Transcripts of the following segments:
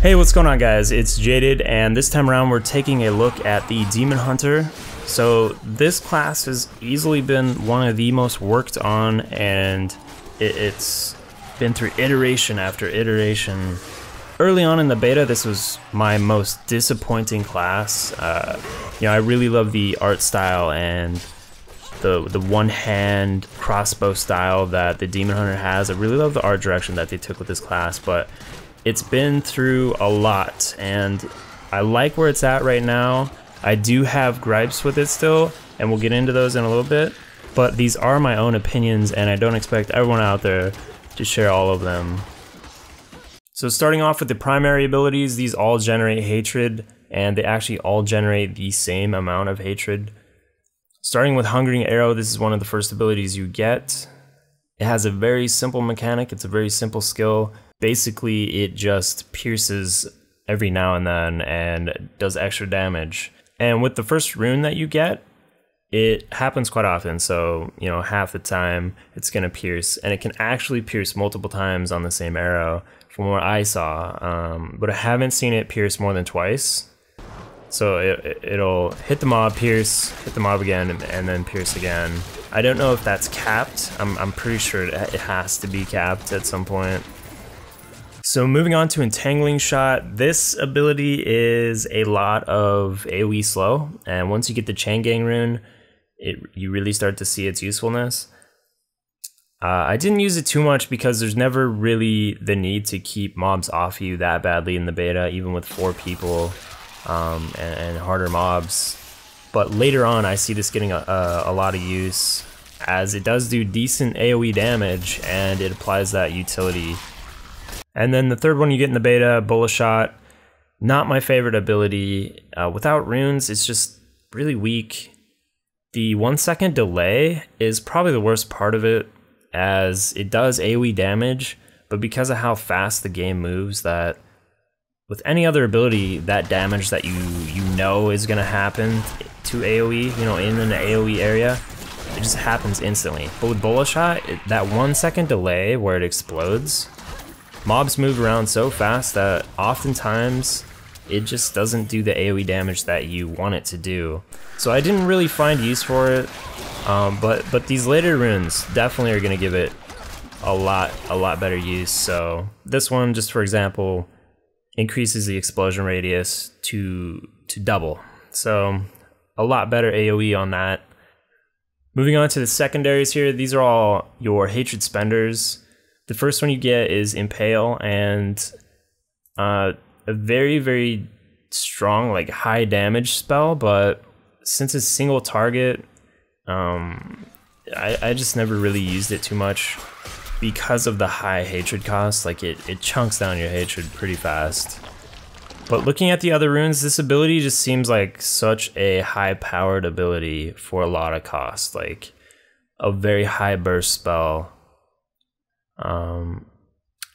Hey, what's going on guys? It's Jaded, and this time around we're taking a look at the Demon Hunter. So this class has easily been one of the most worked on, and it's been through iteration after iteration. Early on in the beta, this was my most disappointing class. I really love the art style and the one-hand crossbow style that the Demon Hunter has. I really love the art direction that they took with this class, but it's been through a lot, and I like where it's at right now. I do have gripes with it still, and we'll get into those in a little bit, but these are my own opinions, and I don't expect everyone out there to share all of them. So starting off with the primary abilities, these all generate hatred, and they actually all generate the same amount of hatred. Starting with Hungering Arrow, this is one of the first abilities you get. It has a very simple mechanic, it's a very simple skill. Basically, it just pierces every now and then and does extra damage. And with the first rune that you get, it happens quite often, so half the time it's gonna pierce, and it can actually pierce multiple times on the same arrow from what I saw, but I haven't seen it pierce more than twice. So it'll hit the mob, pierce, hit the mob again, and then pierce again. I don't know if that's capped. I'm pretty sure it has to be capped at some point. So moving on to Entangling Shot, this ability is a lot of AoE slow, and once you get the Chain Gang rune, you really start to see its usefulness. I didn't use it too much because there's never really the need to keep mobs off you that badly in the beta, even with 4 people and harder mobs. But later on, I see this getting a lot of use, as it does do decent AoE damage, and it applies that utility. And then the third one you get in the beta, Bullet Shot, not my favorite ability. Without runes, it's just really weak. The 1 second delay is probably the worst part of it, as it does AoE damage, but because of how fast the game moves, that with any other ability, that damage that you know is gonna happen to AoE, in an AoE area, it just happens instantly. But with Bullet Shot, that 1 second delay where it explodes, mobs move around so fast that oftentimes it just doesn't do the AoE damage that you want it to do. So I didn't really find use for it, but these later runes definitely are going to give it a lot better use. So this one, just for example, increases the explosion radius to double. So a lot better AoE on that. Moving on to the secondaries here, these are all your hatred spenders. The first one you get is Impale, and a very, very strong, high damage spell, but since it's single target, I just never really used it too much because of the high hatred cost. It chunks down your hatred pretty fast. But looking at the other runes, this ability just seems like such a high-powered ability for a lot of cost, like a very high burst spell.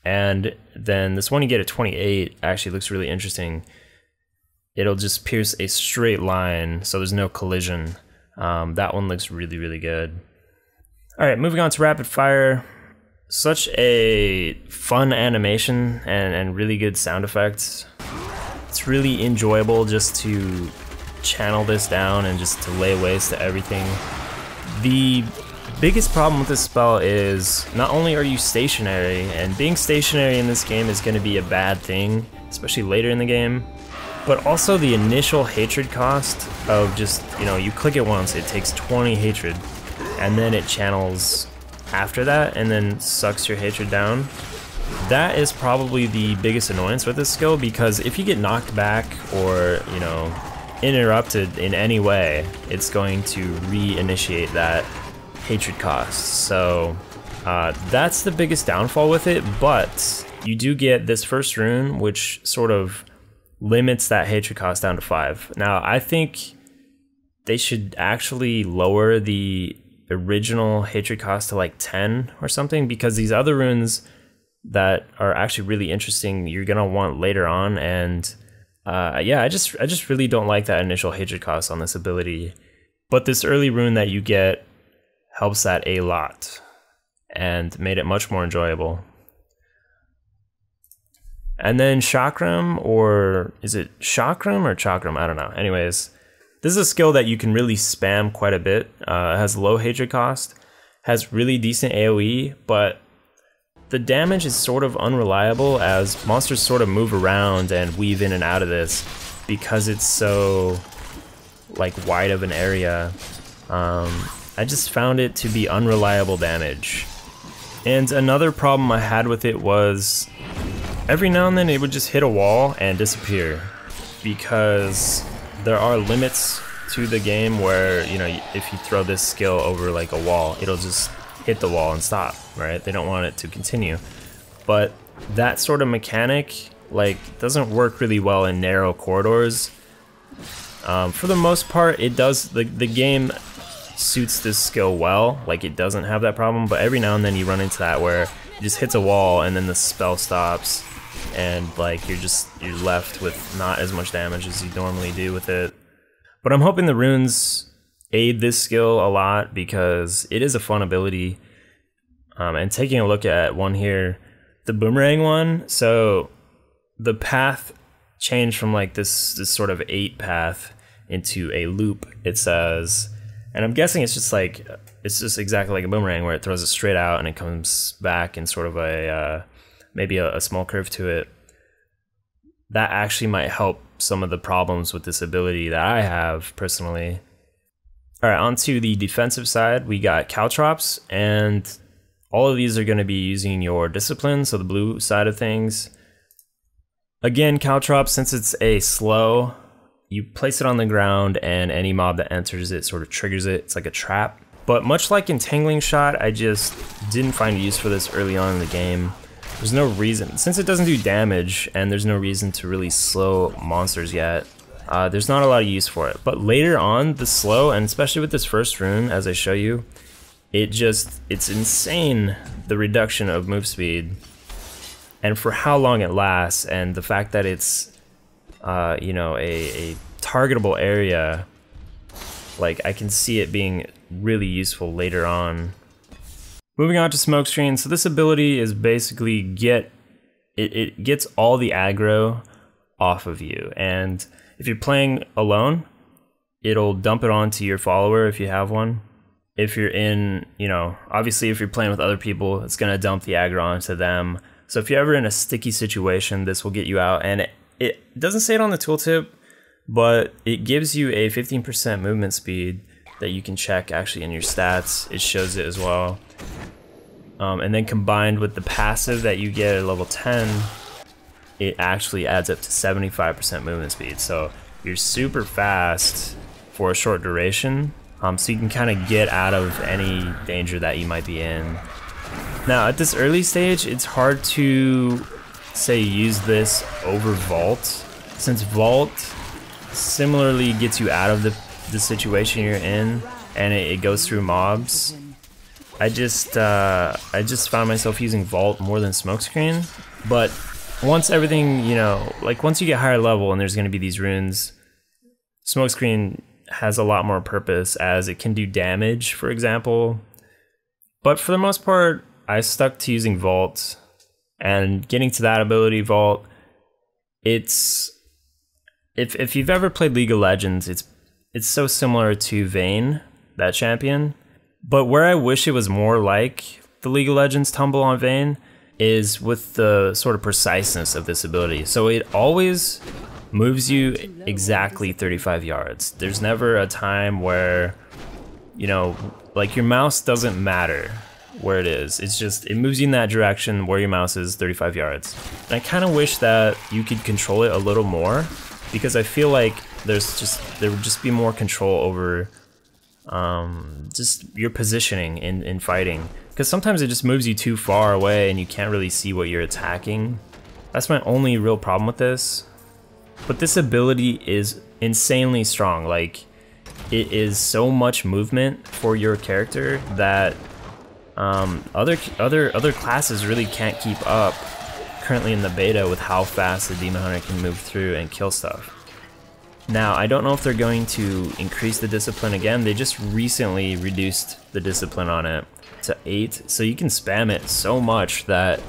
And then this one you get at 28 actually looks really interesting. It'll just pierce a straight line, so there's no collision. That one looks really, really good. Alright, moving on to Rapid Fire. Such a fun animation and really good sound effects. It's really enjoyable just to channel this down and just to lay waste to everything. The biggest problem with this spell is not only are you stationary, and being stationary in this game is going to be a bad thing, especially later in the game, but also the initial hatred cost of just, you click it once, it takes 20 hatred, and then it channels after that and then sucks your hatred down. That is probably the biggest annoyance with this skill, because if you get knocked back or, interrupted in any way, it's going to reinitiate that hatred cost. So that's the biggest downfall with it, but you do get this first rune, which sort of limits that hatred cost down to 5. Now, I think they should actually lower the original hatred cost to 10 or something, because these other runes that are actually really interesting you're gonna want later on, and yeah, I just really don't like that initial hatred cost on this ability. But this early rune that you get helps that a lot and made it much more enjoyable. And then Chakram, or is it Chakram or Chakram? I don't know. Anyways, this is a skill that you can really spam quite a bit. It has low hatred cost, has really decent AoE, but the damage is sort of unreliable as monsters sort of move around and weave in and out of this because it's so like wide of an area. I just found it to be unreliable damage. And another problem I had with it was every now and then it would just hit a wall and disappear because there are limits to the game where, you know, if you throw this skill over like a wall, it'll just hit the wall and stop, right? They don't want it to continue. But that sort of mechanic like doesn't work really well in narrow corridors. For the most part, it does. The game suits this skill well, like it doesn't have that problem, but every now and then you run into that where it just hits a wall and then the spell stops and like you're left with not as much damage as you normally do with it. But I'm hoping the runes aid this skill a lot because it is a fun ability. And taking a look at one here, the boomerang one, so the path changed from like this sort of 8 path into a loop, it says. And I'm guessing it's just exactly like a boomerang where it throws it straight out and it comes back in sort of a maybe a small curve to it. That actually might help some of the problems with this ability that I have personally. All right, on to the defensive side, we got Caltrops, and all of these are going to be using your discipline, so the blue side of things. Again, Caltrops, since it's a slow, you place it on the ground and any mob that enters it sort of triggers it. It's like a trap. But much like Entangling Shot, I just didn't find a use for this early on in the game. There's no reason, since it doesn't do damage and there's no reason to really slow monsters yet, there's not a lot of use for it. But later on, the slow, and especially with this first rune, as I show you, it's insane, the reduction of move speed. And for how long it lasts, and the fact that it's, you know, a targetable area, like I can see it being really useful later on. Moving on to Smokescreen, so this ability is basically it gets all the aggro off of you, and if you're playing alone, it'll dump it onto your follower if you have one. If you're in, you know, obviously if you're playing with other people, it's gonna dump the aggro onto them. So if you're ever in a sticky situation, this will get you out. And it doesn't say it on the tooltip, but it gives you a 15% movement speed that you can check actually in your stats. It shows it as well. And then combined with the passive that you get at level 10, it actually adds up to 75% movement speed. So you're super fast for a short duration. So you can kind of get out of any danger that you might be in. Now, at this early stage, it's hard to, say, use this over Vault, since Vault similarly gets you out of the situation you're in, and it goes through mobs. I just found myself using Vault more than Smokescreen, but once everything, you know, like once you get higher level and there's going to be these runes, Smokescreen has a lot more purpose as it can do damage, for example. But for the most part, I stuck to using Vault, and getting to that ability, Vault, it's if you've ever played League of Legends, it's so similar to Vayne, that champion. But where I wish it was more like the League of Legends tumble on Vayne is with the sort of preciseness of this ability. So it always moves you exactly 35 yards. There's never a time where, you know, like your mouse doesn't matter where it is. It's just, it moves you in that direction where your mouse is 35 yards. And I kind of wish that you could control it a little more, because I feel like there would just be more control over just your positioning in fighting. Because sometimes it just moves you too far away and you can't really see what you're attacking. That's my only real problem with this. But this ability is insanely strong. Like, it is so much movement for your character that other classes really can't keep up currently in the beta with how fast the Demon Hunter can move through and kill stuff. Now, I don't know if they're going to increase the discipline again. They just recently reduced the discipline on it to 8, so you can spam it so much that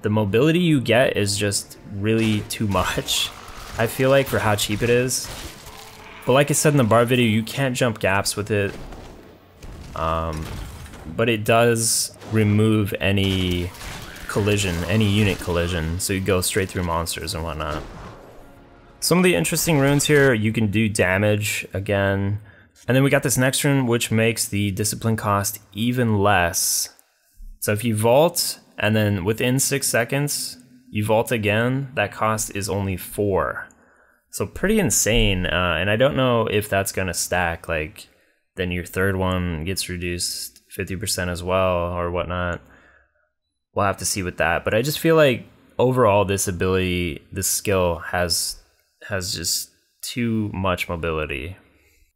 the mobility you get is just really too much, I feel like, for how cheap it is. But like I said in the bar video, you can't jump gaps with it. But it does remove any collision, any unit collision, so you go straight through monsters and whatnot. Some of the interesting runes here, you can do damage again. And then we got this next rune, which makes the discipline cost even less. So if you vault, and then within 6 seconds, you vault again, that cost is only 4. So pretty insane, and I don't know if that's gonna stack, like, then your third one gets reduced 50% as well, or whatnot. We'll have to see with that, but I just feel like overall this ability, this skill has just too much mobility.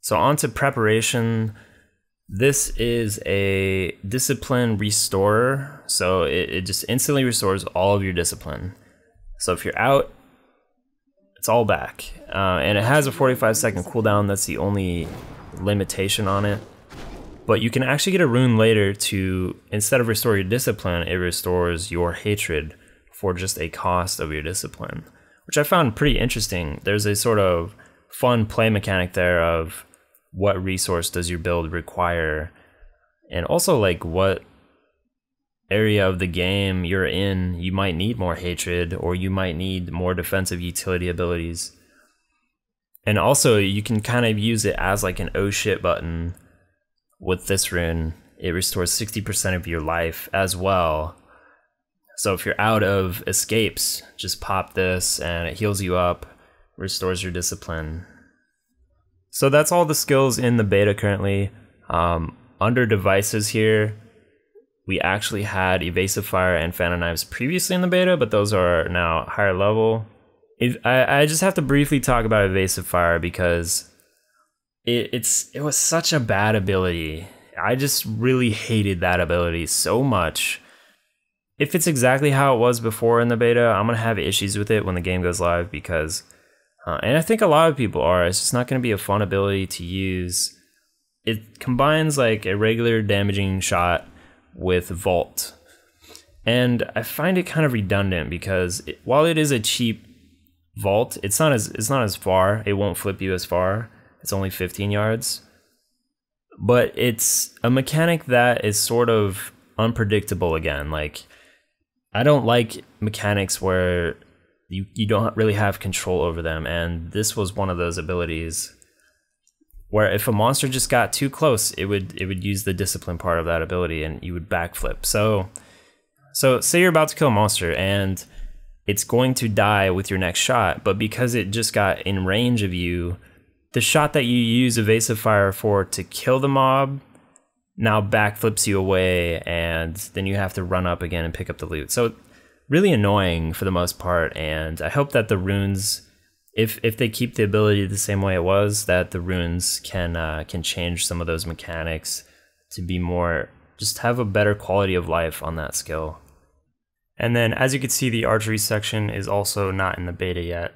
So on to preparation. This is a discipline restorer, so it just instantly restores all of your discipline. So if you're out, it's all back. And it has a 45-second cooldown, that's the only limitation on it. But you can actually get a rune later to, instead of restore your discipline, it restores your hatred for just a cost of your discipline, which I found pretty interesting. There's a sort of fun play mechanic there of what resource does your build require, and also like what area of the game you're in, you might need more hatred or you might need more defensive utility abilities. And also you can kind of use it as like an oh shit button with this rune. It restores 60% of your life as well. So if you're out of escapes, just pop this and it heals you up, restores your discipline. So that's all the skills in the beta currently. Under devices here, we actually had Evasive Fire and Phantom Knives previously in the beta, but those are now higher level. I just have to briefly talk about Evasive Fire because it was such a bad ability. I just really hated that ability so much. If it's exactly how it was before in the beta, I'm gonna have issues with it when the game goes live because, and I think a lot of people are, it's just not gonna be a fun ability to use. It combines like a regular damaging shot with Vault. And I find it kind of redundant because while it is a cheap Vault, it's not as far, it won't flip you as far. It's only 15 yards. But it's a mechanic that is sort of unpredictable again. Like, I don't like mechanics where you don't really have control over them, and this was one of those abilities where if a monster just got too close, it would use the discipline part of that ability and you would backflip. So say you're about to kill a monster and it's going to die with your next shot, but because it just got in range of you, the shot that you use Evasive Fire for to kill the mob now backflips you away, and then you have to run up again and pick up the loot. So really annoying for the most part, and I hope that the runes, if they keep the ability the same way it was, that the runes can change some of those mechanics to be more, just have a better quality of life on that skill. And then as you can see, the archery section is also not in the beta yet.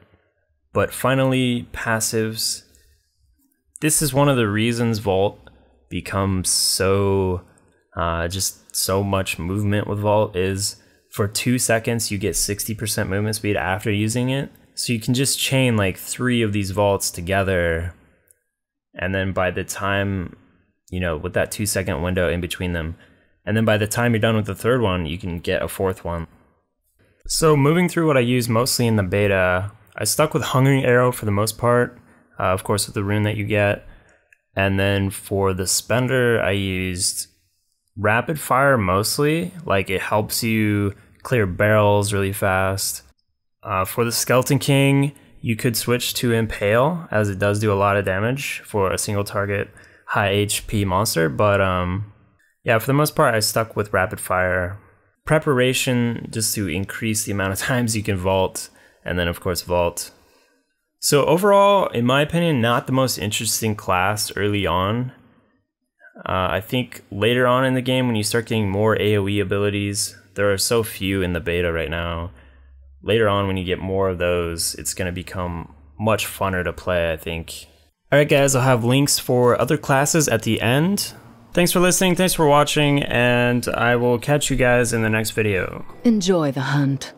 But finally, passives. This is one of the reasons Vault becomes so, just so much movement with Vault, is for 2 seconds you get 60% movement speed after using it. So you can just chain like 3 of these vaults together, and then by the time, you know, with that 2 second window in between them, and then by the time you're done with the third one, you can get a fourth one. So moving through what I use mostly in the beta, I stuck with Hungering Arrow for the most part, of course with the rune that you get. And then for the spender, I used Rapid Fire mostly, like it helps you clear barrels really fast. For the Skeleton King, you could switch to Impale, as it does do a lot of damage for a single target high HP monster, but yeah, for the most part I stuck with Rapid Fire. Preparation, just to increase the amount of times you can vault, and then of course Vault. So overall, in my opinion, not the most interesting class early on. I think later on in the game, when you start getting more AoE abilities, there are so few in the beta right now. Later on, when you get more of those, it's going to become much funner to play, I think. Alright guys, I'll have links for other classes at the end. Thanks for listening, thanks for watching, and I will catch you guys in the next video. Enjoy the hunt.